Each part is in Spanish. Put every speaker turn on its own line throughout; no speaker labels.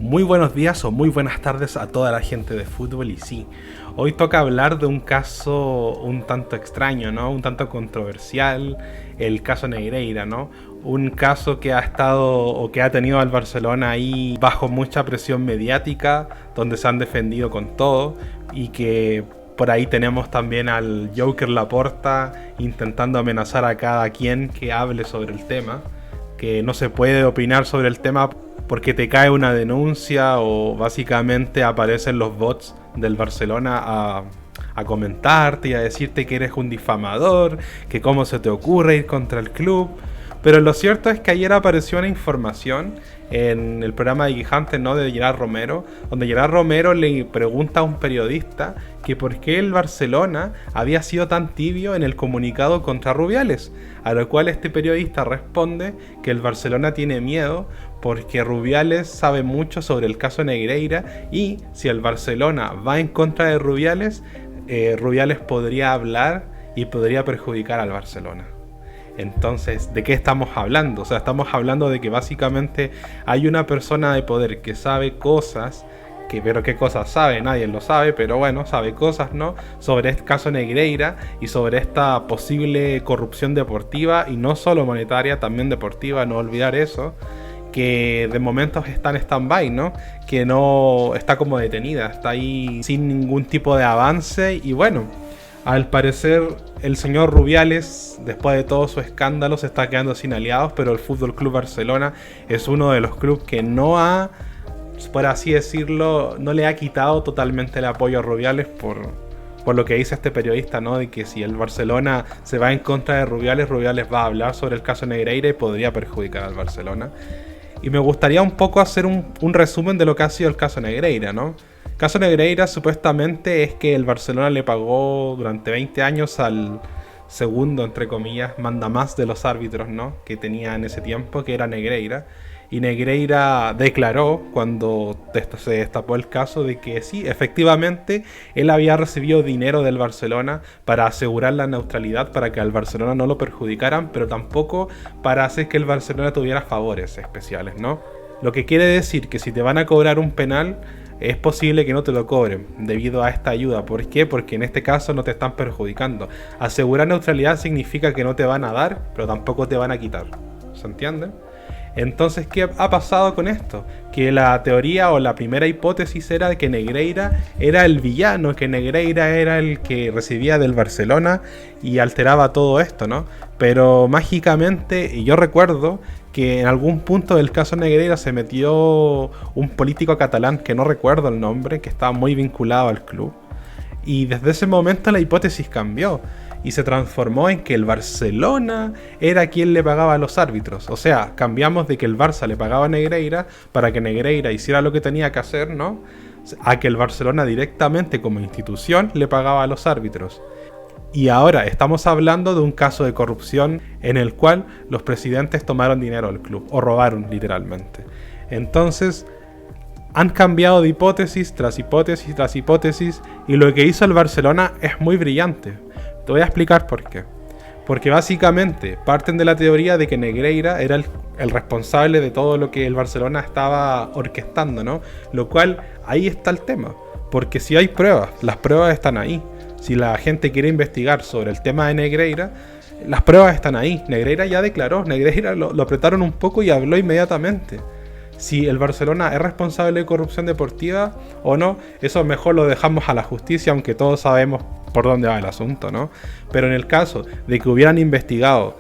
Muy buenos días o muy buenas tardes a toda la gente de fútbol. Y sí, hoy toca hablar de un caso un tanto extraño, ¿no? Un tanto controversial, el caso Negreira, ¿no? Un caso que ha estado o que ha tenido al Barcelona ahí bajo mucha presión mediática, donde se han defendido con todo y que por ahí tenemos también al Joker Laporta intentando amenazar a cada quien que hable sobre el tema, que no se puede opinar sobre el tema porque te cae una denuncia o básicamente aparecen los bots del Barcelona a comentarte y a decirte que eres un difamador, que cómo se te ocurre ir contra el club. Pero lo cierto es que ayer apareció una información en el programa de Guijantes, ¿no?, de Gerard Romero, donde Gerard Romero le pregunta a un periodista que por qué el Barcelona había sido tan tibio en el comunicado contra Rubiales, a lo cual este periodista responde que el Barcelona tiene miedo porque Rubiales sabe mucho sobre el caso Negreira y si el Barcelona va en contra de Rubiales, Rubiales podría hablar y podría perjudicar al Barcelona. Entonces, ¿de qué estamos hablando? O sea, estamos hablando de que básicamente hay una persona de poder que sabe cosas, pero qué cosas sabe, nadie lo sabe, pero bueno, sabe cosas, ¿no?, sobre este caso Negreira y sobre esta posible corrupción deportiva, y no solo monetaria, también deportiva, no olvidar eso, que de momento está en stand-by, ¿no?, que no está como detenida, está ahí sin ningún tipo de avance. Y bueno, al parecer el señor Rubiales, después de todo su escándalo, se está quedando sin aliados, pero el Fútbol Club Barcelona es uno de los clubes que no ha, por así decirlo, no le ha quitado totalmente el apoyo a Rubiales por lo que dice este periodista, ¿no?, de que si el Barcelona se va en contra de Rubiales, Rubiales va a hablar sobre el caso Negreira y podría perjudicar al Barcelona. Y me gustaría un poco hacer un resumen de lo que ha sido el caso Negreira, ¿no? El caso Negreira supuestamente es que el Barcelona le pagó durante 20 años al segundo, entre comillas, mandamás de los árbitros, ¿no?, que tenía en ese tiempo, que era Negreira. Y Negreira declaró, cuando se destapó el caso, de que sí, efectivamente, él había recibido dinero del Barcelona para asegurar la neutralidad, para que al Barcelona no lo perjudicaran, pero tampoco para hacer que el Barcelona tuviera favores especiales, ¿no? Lo que quiere decir que si te van a cobrar un penal, es posible que no te lo cobren debido a esta ayuda. ¿Por qué? Porque en este caso no te están perjudicando. Asegurar neutralidad significa que no te van a dar, pero tampoco te van a quitar. ¿Se entiende? Entonces, ¿qué ha pasado con esto? Que la teoría o la primera hipótesis era de que Negreira era el villano, que Negreira era el que recibía del Barcelona y alteraba todo esto, ¿no? Pero mágicamente, y yo recuerdo que en algún punto del caso Negreira se metió un político catalán, que no recuerdo el nombre, que estaba muy vinculado al club. Y desde ese momento la hipótesis cambió y se transformó en que el Barcelona era quien le pagaba a los árbitros. O sea, cambiamos de que el Barça le pagaba a Negreira para que Negreira hiciera lo que tenía que hacer, ¿no?, a que el Barcelona directamente como institución le pagaba a los árbitros. Y ahora estamos hablando de un caso de corrupción en el cual los presidentes tomaron dinero del club, o robaron literalmente. Entonces, han cambiado de hipótesis tras hipótesis tras hipótesis, y lo que hizo el Barcelona es muy brillante. Te voy a explicar por qué. Porque básicamente parten de la teoría de que Negreira era el responsable de todo lo que el Barcelona estaba orquestando, ¿no? Lo cual, ahí está el tema. Porque si hay pruebas, las pruebas están ahí. Si la gente quiere investigar sobre el tema de Negreira, las pruebas están ahí. Negreira ya declaró, Negreira lo apretaron un poco y habló inmediatamente. Si el Barcelona es responsable de corrupción deportiva o no, eso mejor lo dejamos a la justicia, aunque todos sabemos por dónde va el asunto, ¿no? Pero en el caso de que hubieran investigado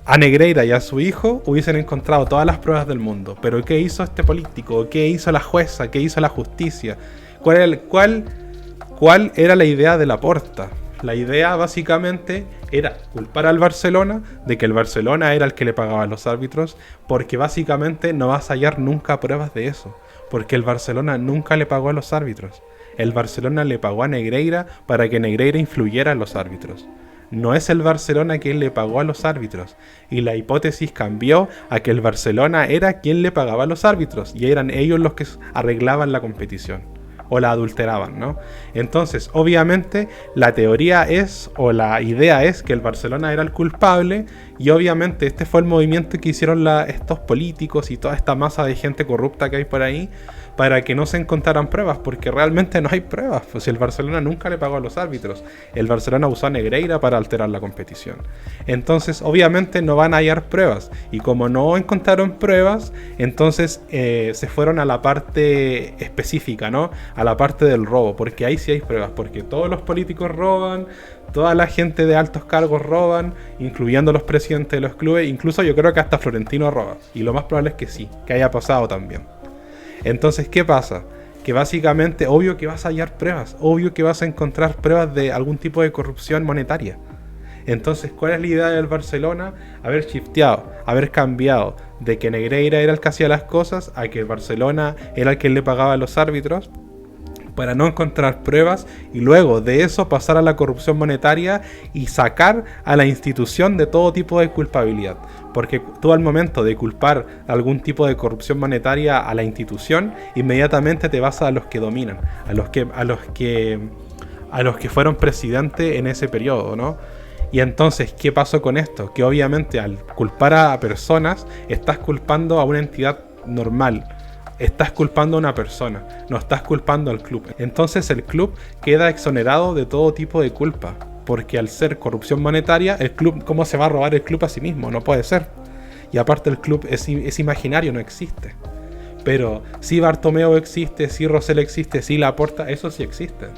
a Negreira y a su hijo, hubiesen encontrado todas las pruebas del mundo. Pero ¿qué hizo este político? ¿Qué hizo la jueza? ¿Qué hizo la justicia? ¿Cuál era la idea de Laporta? La idea básicamente era culpar al Barcelona de que el Barcelona era el que le pagaba a los árbitros, porque básicamente no vas a hallar nunca pruebas de eso, porque el Barcelona nunca le pagó a los árbitros. El Barcelona le pagó a Negreira para que Negreira influyera en los árbitros. No es el Barcelona quien le pagó a los árbitros, y la hipótesis cambió a que el Barcelona era quien le pagaba a los árbitros y eran ellos los que arreglaban la competición o la adulteraban, ¿no? Entonces, obviamente, la teoría es, o la idea es, que el Barcelona era el culpable, Y obviamente este fue el movimiento que hicieron estos políticos y toda esta masa de gente corrupta que hay por ahí, para que no se encontraran pruebas, porque realmente no hay pruebas. Pues si el Barcelona nunca le pagó a los árbitros, el Barcelona usó a Negreira para alterar la competición. Entonces obviamente no van a hallar pruebas, y como no encontraron pruebas, entonces se fueron a la parte específica, ¿no? A la parte del robo, porque ahí sí hay pruebas, porque todos los políticos roban, toda la gente de altos cargos roban, incluyendo los presidentes de los clubes. Incluso yo creo que hasta Florentino roba, y lo más probable es que sí, que haya pasado también. Entonces, ¿qué pasa? Que básicamente, obvio que vas a hallar pruebas, obvio que vas a encontrar pruebas de algún tipo de corrupción monetaria. Entonces, ¿cuál es la idea del Barcelona? Haber shifteado, haber cambiado de que Negreira era el que hacía las cosas a que el Barcelona era el que le pagaba a los árbitros, para no encontrar pruebas, y luego de eso pasar a la corrupción monetaria y sacar a la institución de todo tipo de culpabilidad. Porque tú, al momento de culpar algún tipo de corrupción monetaria a la institución, inmediatamente te vas a los que dominan, a los que fueron presidentes en ese periodo, ¿no? Y entonces, ¿qué pasó con esto? Que obviamente al culpar a personas, estás culpando a una entidad normal. Estás culpando a una persona, no estás culpando al club. Entonces el club queda exonerado de todo tipo de culpa, porque al ser corrupción monetaria, el club, ¿cómo se va a robar el club a sí mismo? No puede ser. Y aparte el club es imaginario, no existe. Pero si Bartomeu existe, si Rosell existe, si Laporta, eso sí existen,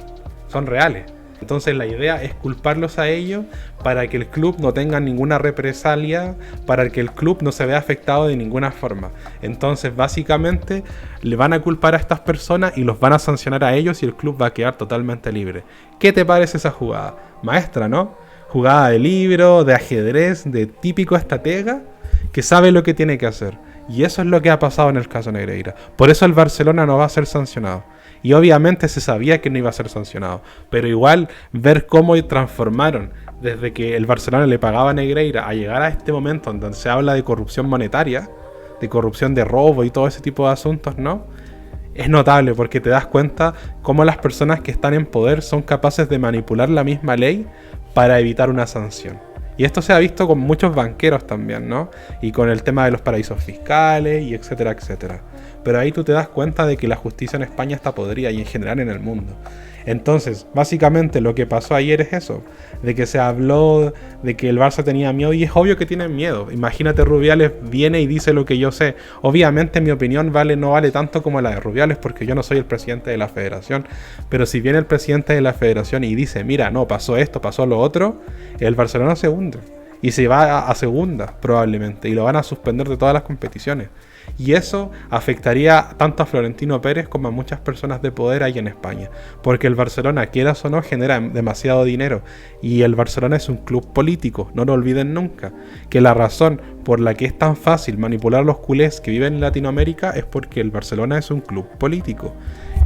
son reales. Entonces la idea es culparlos a ellos para que el club no tenga ninguna represalia, para que el club no se vea afectado de ninguna forma. Entonces básicamente le van a culpar a estas personas y los van a sancionar a ellos, y el club va a quedar totalmente libre. ¿Qué te parece esa jugada? Maestra, ¿no? Jugada de libro, de ajedrez, de típico estratega que sabe lo que tiene que hacer. Y eso es lo que ha pasado en el caso Negreira. Por eso el Barcelona no va a ser sancionado. Y obviamente se sabía que no iba a ser sancionado. Pero igual, ver cómo transformaron desde que el Barcelona le pagaba a Negreira a llegar a este momento en donde se habla de corrupción monetaria, de corrupción de robo y todo ese tipo de asuntos, ¿no? Es notable, porque te das cuenta cómo las personas que están en poder son capaces de manipular la misma ley para evitar una sanción. Y esto se ha visto con muchos banqueros también, ¿no? Y con el tema de los paraísos fiscales y etcétera, etcétera. Pero ahí tú te das cuenta de que la justicia en España está podrida, y en general en el mundo. Entonces, básicamente lo que pasó ayer es eso, de que se habló de que el Barça tenía miedo, y es obvio que tienen miedo. Imagínate, Rubiales viene y dice lo que yo sé. Obviamente mi opinión no vale tanto como la de Rubiales, porque yo no soy el presidente de la federación, pero si viene el presidente de la federación y dice, mira, no, pasó esto, pasó lo otro, el Barcelona se hunde y se va a segunda probablemente, y lo van a suspender de todas las competiciones. Y eso afectaría tanto a Florentino Pérez como a muchas personas de poder ahí en España, porque el Barcelona, quieras o no, genera demasiado dinero, y el Barcelona es un club político. No lo olviden nunca, que la razón por la que es tan fácil manipular a los culés que viven en Latinoamérica es porque el Barcelona es un club político.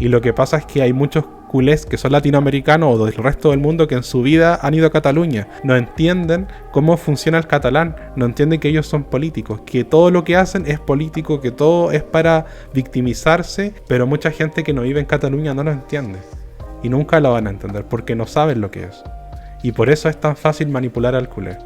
Y lo que pasa es que hay muchos culés que son latinoamericanos o del resto del mundo que en su vida han ido a Cataluña. No entienden cómo funciona el catalán, no entienden que ellos son políticos, que todo lo que hacen es político, que todo es para victimizarse, pero mucha gente que no vive en Cataluña no lo entiende. Y nunca lo van a entender porque no saben lo que es. Y por eso es tan fácil manipular al culé.